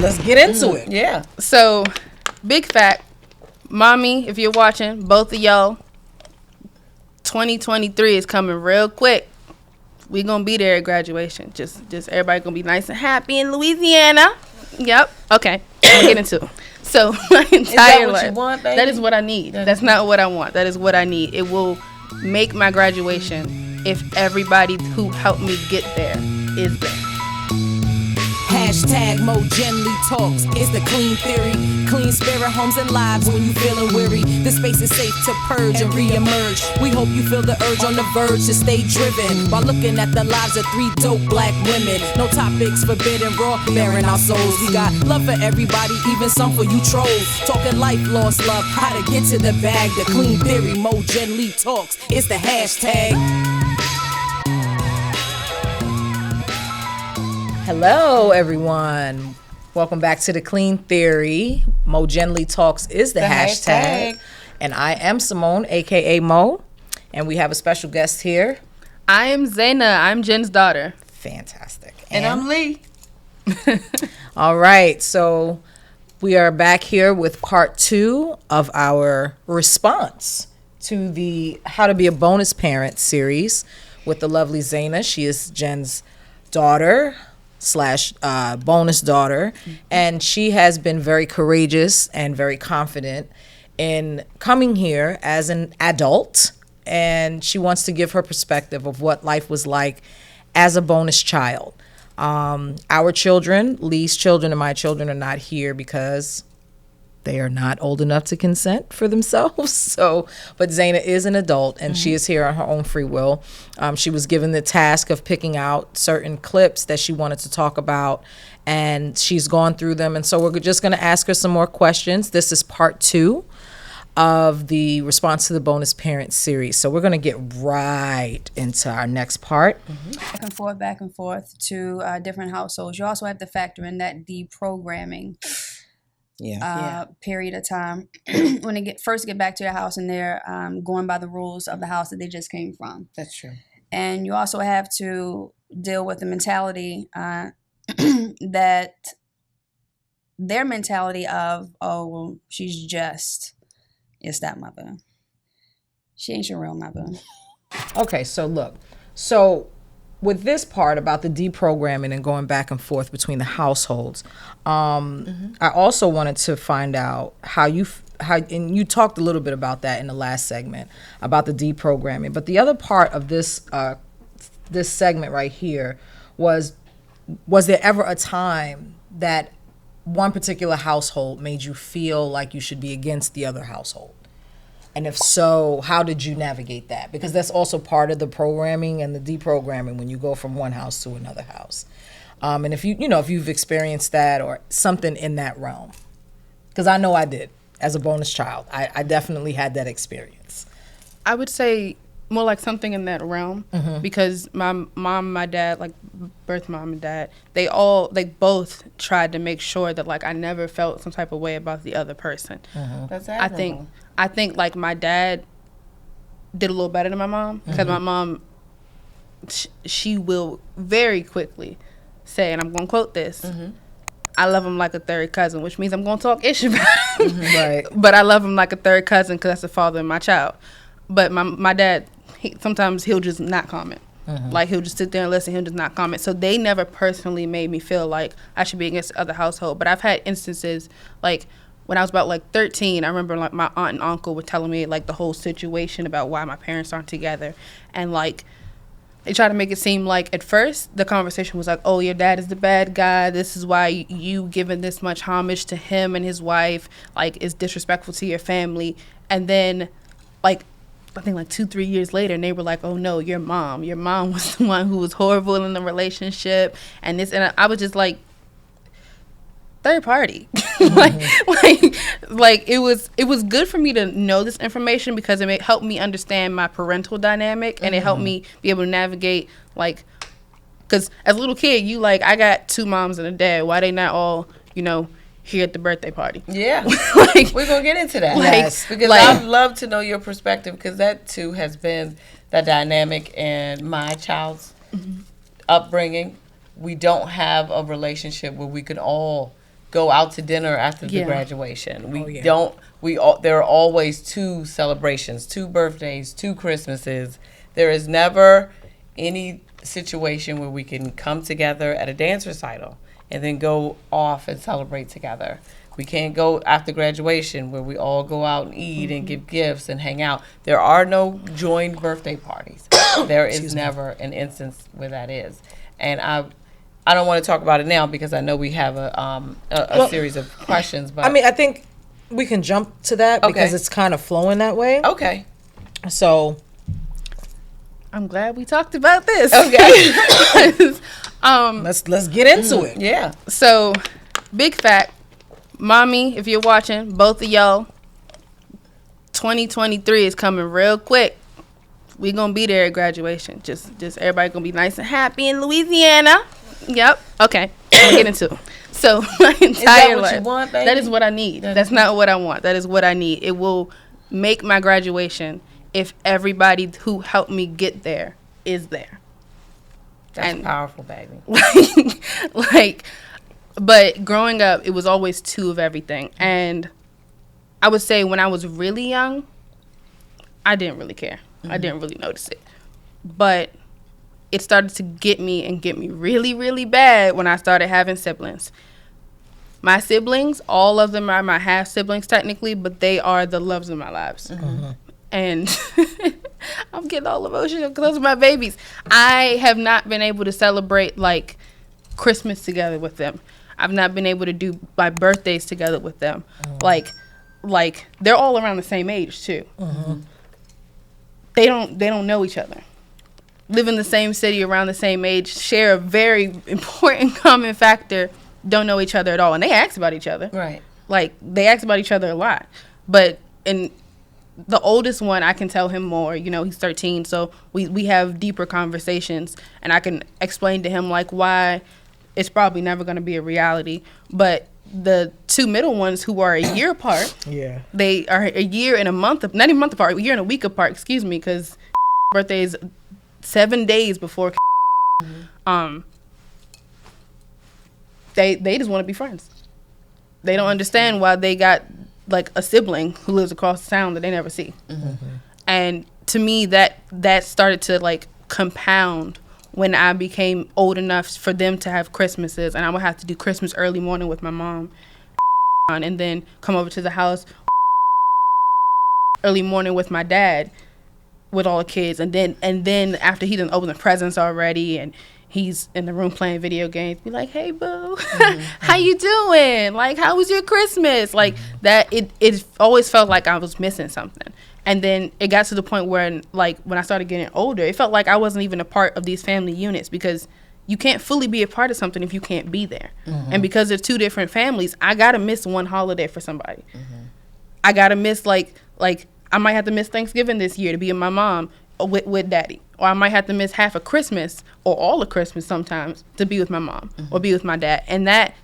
Let's get into it. Yeah. So, big fact, mommy, if you're watching, both of y'all, 2023 is coming real quick. We gonna be there at graduation. Just everybody gonna be nice and happy in Louisiana. Yep. Okay. I'm gonna get into it. So my entire Is that what life, you want, baby? that is what I need. That's not what I want. That is what I need. It will make my graduation if everybody who helped me get there is there. Hashtag Mo Gently Talks. It's the clean theory. Clean spirit homes and lives when you feeling weary. The space is safe to purge and re-emerge. We hope you feel the urge on the verge to stay driven while looking at the lives of 3 dope black women. No topics forbidden, raw, bearing our souls. We got love for everybody, even some for you trolls. Talking life, lost love, how to get to the bag. The clean theory, Mo Gently Talks. It's the hashtag. Hello, everyone. Welcome back to the Clean Theory. Mo Gently Talks is the hashtag. And I am Simone, a.k.a. Mo. And we have a special guest here. I am Zaina. I'm Jen's daughter. Fantastic. And I'm Lee. All right. So we are back here with part 2 of our response to the How to Be a Bonus Parent series with the lovely Zaina. She is Jen's daughter / bonus daughter, and she has been very courageous and very confident in coming here as an adult, and she wants to give her perspective of what life was like as a bonus child. Our children, Lee's children and my children, are not here because they are not old enough to consent for themselves. So, but Zaina is an adult, and she is here on her own free will. She was given the task of picking out certain clips that she wanted to talk about, and she's gone through them. And so we're just going to ask her some more questions. This is part 2 of the Response to the Bonus Parent series. So we're going to get right into our next part. Back and forth to different households. You also have to factor in that deprogramming period of time when they first get back to your house and they're going by the rules of the house that they just came from. That's true. And you also have to deal with the mentality that their mentality of, oh, well, she's just your stepmother. She ain't your real mother. Okay, so look. So with this part about the deprogramming and going back and forth between the households, I also wanted to find out how and you talked a little bit about that in the last segment about the deprogramming. But the other part of this this segment right here was there ever a time that one particular household made you feel like you should be against the other household? And if so, how did you navigate that? Because that's also part of the programming and the deprogramming when you go from one house to another house. And if if you've experienced that or something in that realm, because I know I did as a bonus child, I definitely had that experience. I would say more like something in that realm, because my mom, my dad, like birth mom and dad, they both tried to make sure that like I never felt some type of way about the other person. That's admirable. I think like my dad did a little better than my mom, because my mom, she will very quickly say, and I'm going to quote this, I love him like a third cousin, which means I'm going to talk ish about him. Right. But I love him like a third cousin because that's the father of my child. But my dad, sometimes he'll just not comment. Like he'll just sit there and listen, he'll just not comment. So they never personally made me feel like I should be against the other household. But I've had instances like when I was about like 13, I remember like my aunt and uncle were telling me like the whole situation about why my parents aren't together. And like they try to make it seem like at first the conversation was like, oh, your dad is the bad guy. This is why you giving this much homage to him and his wife, like is disrespectful to your family. And then like I think like 2-3 years later, and they were like, oh no, your mom was the one who was horrible in the relationship and this, and I was just like, third party. like it was good for me to know this information because it helped me understand my parental dynamic, and it helped me be able to navigate, like, because as a little kid, you like, I got 2 moms and a dad. Why they not all, here at the birthday party? Yeah. Like, we're going to get into that. Yes. Because I'd love to know your perspective, because that too has been the dynamic in my child's upbringing. We don't have a relationship where we could all go out to dinner after the Yeah. graduation. We yeah. don't. There are always 2 celebrations, 2 birthdays, 2 Christmases. There is never any situation where we can come together at a dance recital and then go off and celebrate together. We can't go after graduation where we all go out and eat and give gifts and hang out. There are no joined birthday parties. There is never an instance where that is. And I don't want to talk about it now because I know we have a series of questions. But I mean, I think we can jump to that because Okay. it's kind of flowing that way. okay. So, I'm glad we talked about this. Okay. let's get into it. Yeah. So, big fact, mommy, if you're watching, both of y'all, 2023 is coming real quick. We gonna be there at graduation. Just everybody gonna be nice and happy in Louisiana. Yep. Okay. I'm gonna get into it. So my entire what you life, want, baby? that is what I need. That's not what I want. That is what I need. It will make my graduation if everybody who helped me get there is there. That's And- powerful, baby. like, but growing up, it was always 2 of everything. And I would say when I was really young, I didn't really care. I didn't really notice it. But it started to get me really, really bad when I started having siblings. My siblings, all of them are my half siblings technically, but they are the loves of my lives. And I'm getting all emotional because those are my babies. I have not been able to celebrate like Christmas together with them. I've not been able to do my birthdays together with them. Like they're all around the same age too. They don't know each other. Live in the same city, around the same age, share a very important common factor. Don't know each other at all, and they ask about each other. Right. Like they ask about each other a lot. But in the oldest one, I can tell him more. You know, he's 13, so we have deeper conversations, and I can explain to him like why it's probably never going to be a reality. But the 2 middle ones who are a year apart, Yeah. they are a year and a month, not even a month apart, a year and a week apart. Excuse me, because birthday is 7 days before. They just want to be friends. They don't understand why they got like a sibling who lives across town that they never see. And to me, that started to like compound when I became old enough for them to have Christmases, and I would have to do Christmas early morning with my mom, and then come over to the house early morning with my dad, with all the kids, and then after he done opened the presents already, and he's in the room playing video games, be like, "Hey, boo, how you doing? Like, how was your Christmas?" Like that. It always felt like I was missing something. And then it got to the point where, like, when I started getting older, it felt like I wasn't even a part of these family units, because you can't fully be a part of something if you can't be there. And because there's 2 different families, I gotta miss one holiday for somebody. I gotta miss like I might have to miss Thanksgiving this year to be with my mom with daddy, or I might have to miss half of Christmas or all of Christmas sometimes to be with my mom or be with my dad. And that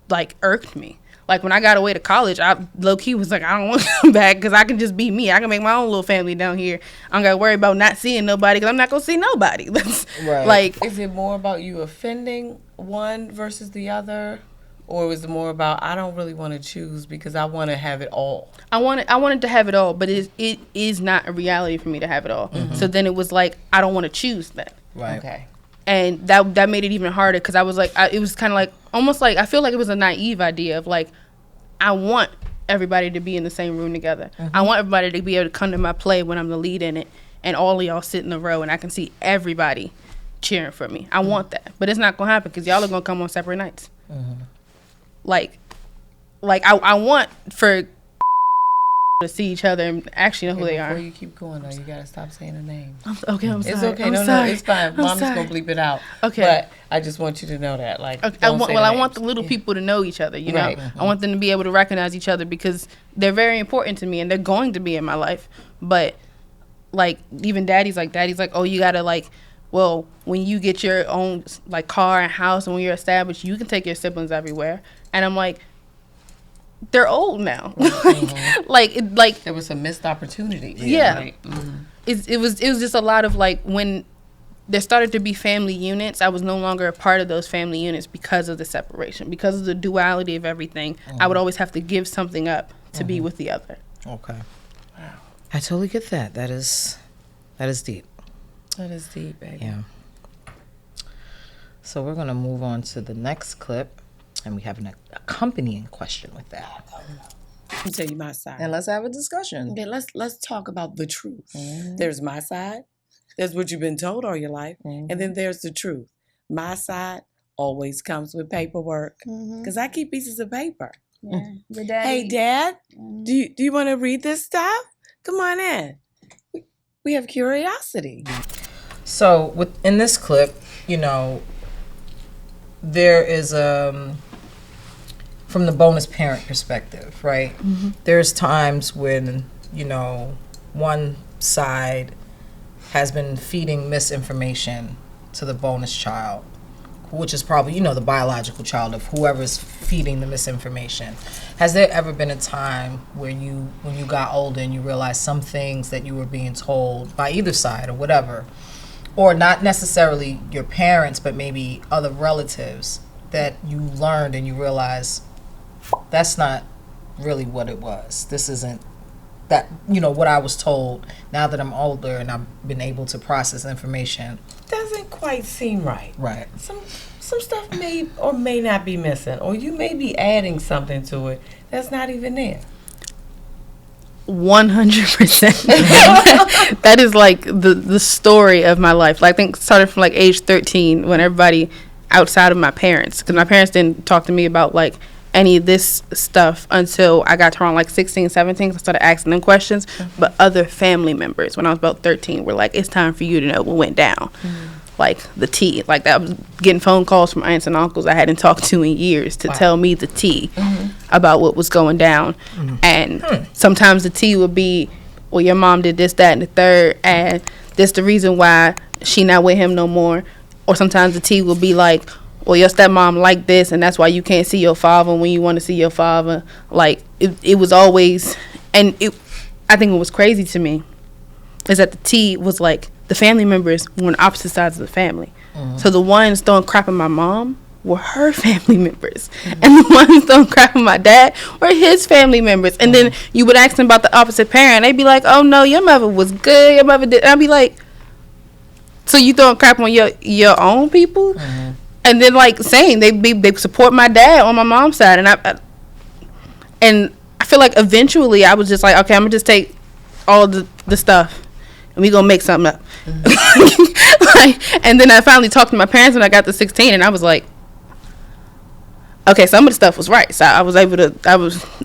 like irked me. Like when I got away to college, I low key was like, I don't want to come back because I can just be me. I can make my own little family down here. I don't got to worry about not seeing nobody because I'm not going to see nobody. Right. Like, Is it more about you offending one versus the other? Or was it more about, I don't really want to choose because I want to have it all? I wanted to have it all, but it is not a reality for me to have it all. So then it was like, I don't want to choose that. Right. Okay. And that made it even harder because I was like, it was kind of like, almost like, I feel like it was a naive idea of like, I want everybody to be in the same room together. I want everybody to be able to come to my play when I'm the lead in it, and all of y'all sit in a row and I can see everybody cheering for me. I want that, but it's not going to happen because y'all are going to come on separate nights. Like I want for to see each other and actually know who they Before are. you keep going, though, you got to stop saying the name. Okay, I'm sorry. It's okay. I'm No, sorry. it's fine. I'm Mommy's sorry. going to bleep it out. Okay. But I just want you to know that. Like, Okay. don't say the I want names. the little people to know each other, you know? Right. I want them to be able to recognize each other because they're very important to me and they're going to be in my life. But, like, even daddy's like, oh, you got to, like, well, when you get your own, like, car and house and when you're established, you can take your siblings everywhere. And I'm like, they're old now. like, There was some missed opportunities. Yeah. Right. it was just a lot of, like, when there started to be family units. I was no longer a part of those family units because of the separation, because of the duality of everything. I would always have to give something up to be with the other. Okay. Wow. I totally get that. That is deep. That is deep, baby. Yeah. So we're going to move on to the next clip, and we have an accompanying question with that. Let me tell you my side. And let's have a discussion. Okay, let's talk about the truth. There's my side. There's what you've been told all your life. And then there's the truth. My side always comes with paperwork. Because I keep pieces of paper. Yeah. Your daddy. Hey, Dad, do you want to read this stuff? Come on in. We have curiosity. So in this clip, you know, there is from the bonus parent perspective, right? There's times when, you know, one side has been feeding misinformation to the bonus child, which is probably, you know, the biological child of whoever's feeding the misinformation. Has there ever been a time where when you got older and you realized some things that you were being told by either side or whatever, or not necessarily your parents, but maybe other relatives, that you learned and you realized that's not really what it was? This isn't that, you know, what I was told. Now that I'm older and I've been able to process information, Doesn't quite seem right. right? Some stuff may or may not be missing, or you may be adding something to it that's not even there. 100%. That is like the story of my life. Like, I think it started from like age 13 when everybody outside of my parents, because my parents didn't talk to me about like any of this stuff until I got to around like 16, 17. I started asking them questions. But other family members, when I was about 13, were like, it's time for you to know what went down. Like the tea. Like, that was getting phone calls from aunts and uncles I hadn't talked to in years to tell me the tea about what was going down. And sometimes the tea would be, well, your mom did this, that, and the third, and this the reason why she not with him no more. Or sometimes the tea will be like, well, your stepmom like this, and that's why you can't see your father when you want to see your father. Like, it was always, and I think what was crazy to me is that the tea was like, the family members were on opposite sides of the family. So the ones throwing crap at my mom were her family members. And the ones throwing crap at my dad were his family members. And then you would ask them about the opposite parent. They'd be like, oh, no, your mother was good. Your mother did. And I'd be like, so you throwing crap on your own people? And then, like, saying they support my dad on my mom's side. And I feel like eventually I was just like, okay, I'm going to just take all the stuff and we going to make something up. And then I finally talked to my parents when I got to 16, and I was like, okay, some of the stuff was right. So I was able to,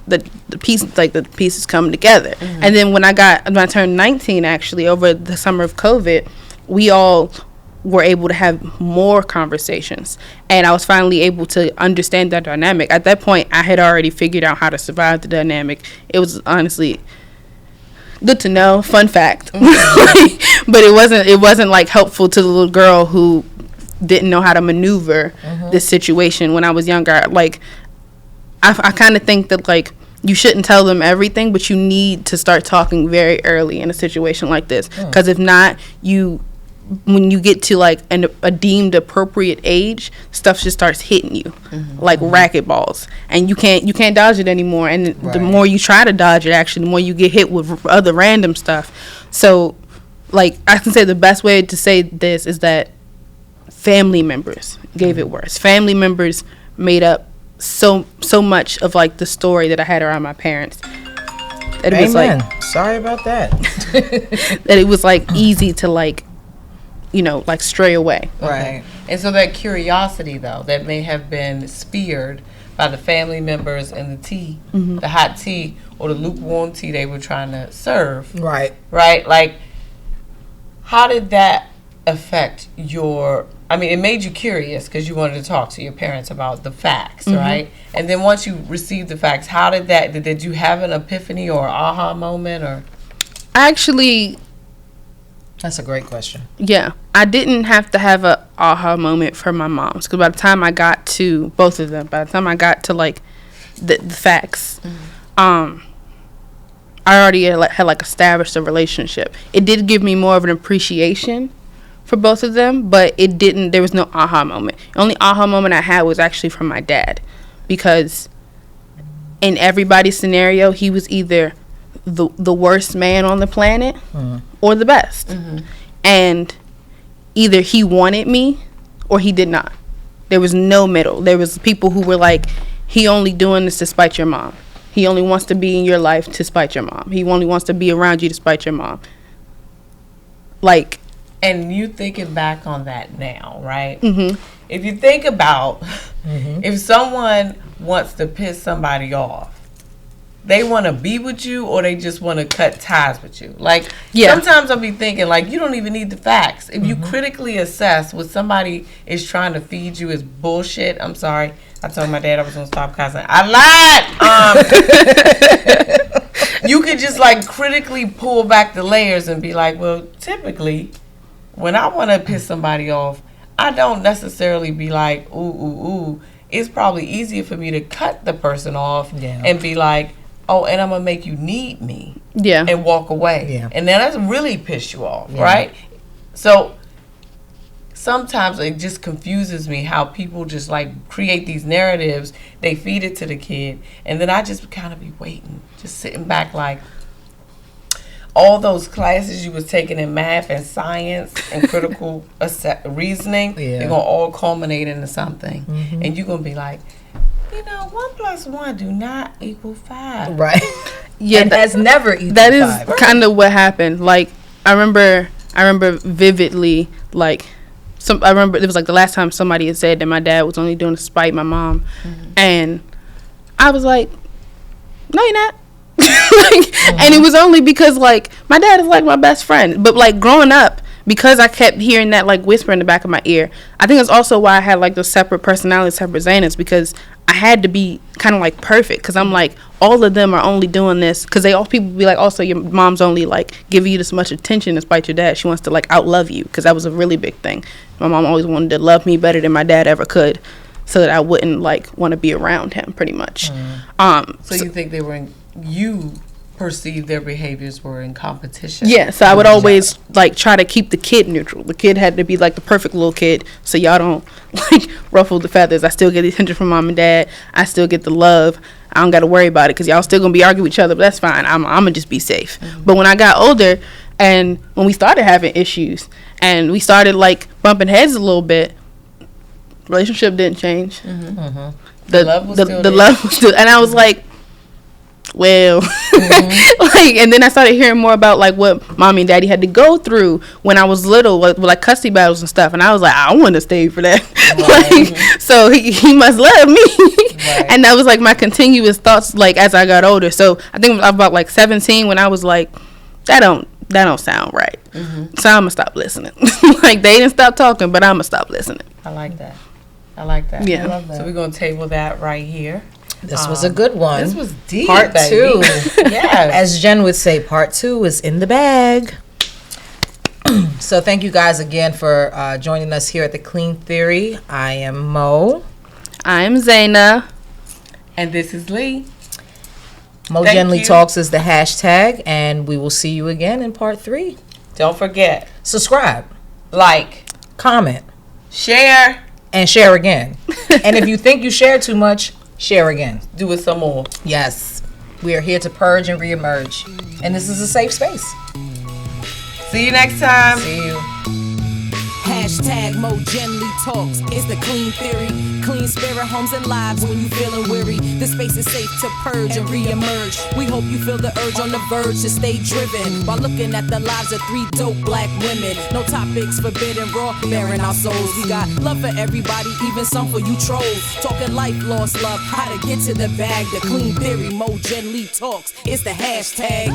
the pieces coming together. And then when I turned 19, actually, over the summer of COVID, we all were able to have more conversations, and I was finally able to understand that dynamic. At that point, I had already figured out how to survive the dynamic. It was honestly good to know, fun fact. But it wasn't like helpful to the little girl who didn't know how to maneuver this situation when I was younger. Like, I kind of think that, like, you shouldn't tell them everything, but you need to start talking very early in a situation like this, because if not, when you get to like a deemed appropriate age, stuff just starts hitting you like racket balls, and you can't dodge it anymore. And the more you try to dodge it, actually, the more you get hit with other random stuff. So, like, I can say the best way to say this is that family members gave it worse. Family members made up so much of like the story that I had around my parents. That it was like, sorry about that. that it was like easy to like, you know, like stray away. Right. And so that curiosity, though, that may have been speared by the family members and the tea, the hot tea or the lukewarm tea they were trying to serve. Right. Right? Like, how did that affect it made you curious because you wanted to talk to your parents about the facts, right? And then once you received the facts, how did you have an epiphany or aha moment, or? Actually, that's a great question. Yeah, I didn't have to have a aha moment for my moms, because by the time I got to both of them, by the time I got to like the facts, I already had like established a relationship. It did give me more of an appreciation for both of them, but there was no aha moment. The only aha moment I had was actually from my dad, because in everybody's scenario, he was either the worst man on the planet or the best. And either he wanted me or he did not. There was no middle. There was people who were like, he only doing this to spite your mom. He only wants to be in your life to spite your mom. He only wants to be around you to spite your mom. Like, and you thinking back on that now, right? If you think about if someone wants to piss somebody off, they want to be with you or they just want to cut ties with you. Like, sometimes I'll be thinking, like, you don't even need the facts. If you critically assess what somebody is trying to feed you is bullshit, I'm sorry. I told my dad I was going to stop cussing. I lied! You could just, like, critically pull back the layers and be like, well, typically, when I want to piss somebody off, I don't necessarily be like, ooh. It's probably easier for me to cut the person off and be like, oh, and I'm going to make you need me. And walk away. And then that's really piss you off, right? So sometimes it just confuses me how people just like create these narratives. They feed it to the kid. And then I just kind of be waiting, just sitting back like, all those classes you was taking in math and science and critical reasoning, they're going to all culminate into something. And you're going to be like, 1 + 1 do not equal 5. Right. It has never equaled 5. That is kind of what happened. Like, I remember vividly, like, I remember it was like the last time somebody had said that my dad was only doing it to spite my mom. And I was like, no, you're not. And it was only because, like, my dad is like my best friend. But, like, growing up, because I kept hearing that, like, whisper in the back of my ear, I think that's also why I had, like, those separate personalities, separate Zanas, because I had to be kind of, like, perfect. Because I'm like, all of them are only doing this because people be like, also, your mom's only, like, giving you this much attention despite your dad. She wants to, like, outlove you, because that was a really big thing. My mom always wanted to love me better than my dad ever could, so that I wouldn't, like, want to be around him, pretty much. So you think they were you perceive their behaviors were in competition? Yeah, so I would always like try to keep the kid neutral. The kid had to be like the perfect little kid, so y'all don't like ruffle the feathers. I still get the attention from mom and dad. I still get the love. I don't got to worry about it because y'all still gonna be arguing with each other, but that's fine. I'm gonna just be safe. But when I got older and when we started having issues and we started like bumping heads a little bit, relationship didn't change. The love was still, and I was like, well, like, and then I started hearing more about like what mommy and daddy had to go through when I was little, with like custody battles and stuff, and I was like, I want to stay for that. Like, so he must love me. And that was like my continuous thoughts like as I got older. So I think I was about like 17 when I was like, that don't sound right. So I'm gonna stop listening. Like, they didn't stop talking, but I'm gonna stop listening. I like that. Yeah. I love that. So we're gonna table that right here. This was a good one. This was deep, Part baby. 2. Yeah. As Jen would say, part 2 is in the bag. So thank you guys again for joining us here at The Clean Theory. I am Mo. I'm Zaina. And this is Lee. Mo Gently Talks is the hashtag, and we will see you again in part 3. Don't forget. Subscribe. Like. Comment. Share. And share again. And if you think you share too much, share again. Do it some more. Yes. We are here to purge and reemerge. And this is a safe space. See you next time. See you. Hashtag Mo Gently Talks. It's the clean theory. Clean spirit homes and lives when you feeling weary. The space is safe to purge and reemerge. We hope you feel the urge on the verge to stay driven while looking at the lives of 3 dope black women. No topics forbidden, raw, bearing our souls. We got love for everybody, even some for you trolls. Talking life, lost love, how to get to the bag. The clean theory, Mo Gently Talks. It's the hashtag.